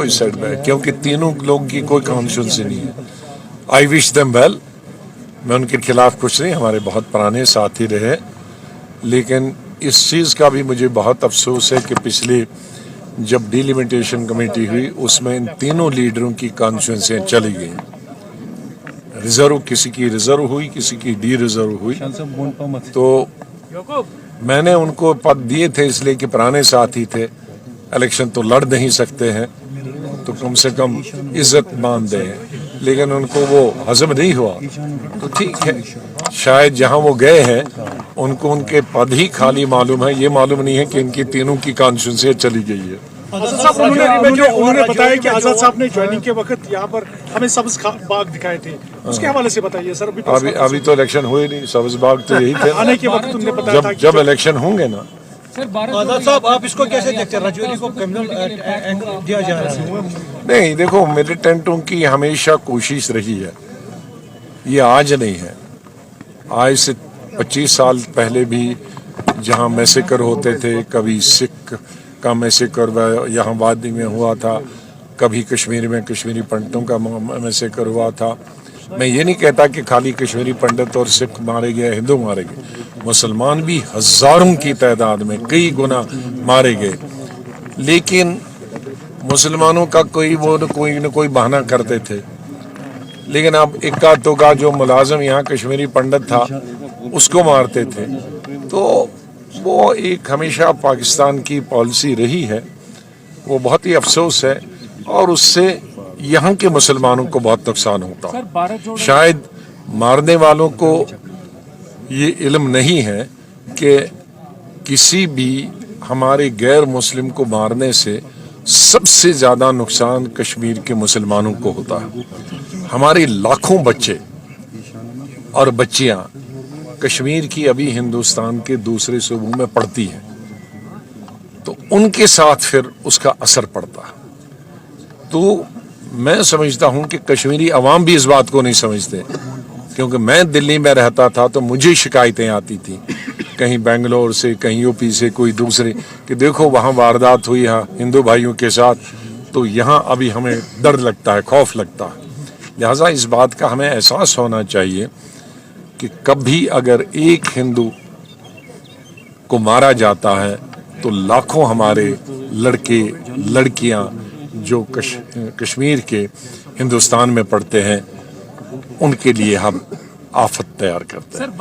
कोई सेटबैक, क्योंकि तीनों लोगों की कोई कॉन्स्टिट्यूंसी नहीं है। आई विश देम वेल, मैं उनके खिलाफ कुछ नहीं, हमारे बहुत पुराने साथी रहे, लेकिन इस चीज़ का भी मुझे बहुत अफसोस है कि पिछले जब डिलिमिटेशन कमेटी हुई उसमें इन तीनों लीडरों की कॉन्स्टिट्यूंसियाँ चली गई। रिजर्व, किसी की रिजर्व हुई, किसी की डी रिजर्व हुई, तो मैंने उनको पद दिए थे इसलिए कि पुराने साथी थे, इलेक्शन तो लड़ नहीं सकते हैं, तो कम से कम इज्जत मान दें, लेकिन उनको वो हजम नहीं हुआ। तो ठीक है, शायद जहां वो गए हैं उनको उनके पद ही खाली मालूम है, ये मालूम नहीं है कि इनकी तीनों की कॉन्स्टिट्यूंसी चली गई है। उन्होंने बताया कि आजाद साहब ने ज्वाइनिंग के वक्त यहाँ पर हमें सब्ज बाग दिखाए थे, उसके हवाले से बताइए सर। अभी तो इलेक्शन हुए नहीं, सब्ज बाग तो यही थे आने के वक्त उन्होंने बताया था जब इलेक्शन होंगे ना। आजाद साहब, आप इसको कैसे देखते हैं? राजौरी को क्रिमिनल एंगल दिया जा रहा है? नहीं, देखो, मिलिटेंटों की हमेशा कोशिश रही है, ये आज नहीं है, आज से 25 साल पहले भी जहाँ मैसेकर होते थे, कभी सिख का मैसेकर यहाँ वादी में हुआ था, कभी कश्मीर में कश्मीरी पंडितों का मैसेकर हुआ था। मैं ये नहीं कहता कि खाली कश्मीरी पंडित और सिख मारे गए, हिंदू मारे गए, मुसलमान भी हजारों की तादाद में कई गुना मारे गए, लेकिन मुसलमानों का कोई न कोई बहाना करते थे। लेकिन अब इक्का दुक्का जो मुलाजिम यहाँ कश्मीरी पंडित था उसको मारते थे, तो वो एक हमेशा पाकिस्तान की पॉलिसी रही है, वो बहुत ही अफसोस है, और उससे यहाँ के मुसलमानों को बहुत नुकसान होता है। शायद मारने वालों को ये इल्म नहीं है कि किसी भी हमारे गैर मुस्लिम को मारने से सबसे ज़्यादा नुकसान कश्मीर के मुसलमानों को होता है। हमारे लाखों बच्चे और बच्चियाँ कश्मीर की अभी हिंदुस्तान के दूसरे सूबों में पढ़ती हैं, तो उनके साथ फिर उसका असर पड़ता है। तो मैं समझता हूं कि कश्मीरी अवाम भी इस बात को नहीं समझते, क्योंकि मैं दिल्ली में रहता था तो मुझे शिकायतें आती थी कहीं बेंगलोर से, कहीं यूपी से, कोई दूसरे, कि देखो वहाँ वारदात हुई है हिंदू भाइयों के साथ, तो यहाँ अभी हमें डर लगता है, खौफ लगता है। लिहाजा इस बात का हमें एहसास होना चाहिए कि कभी अगर एक हिंदू को मारा जाता है तो लाखों हमारे लड़के लड़कियां जो कश्मीर के हिंदुस्तान में पढ़ते हैं उनके लिए हम आफत तैयार करते हैं।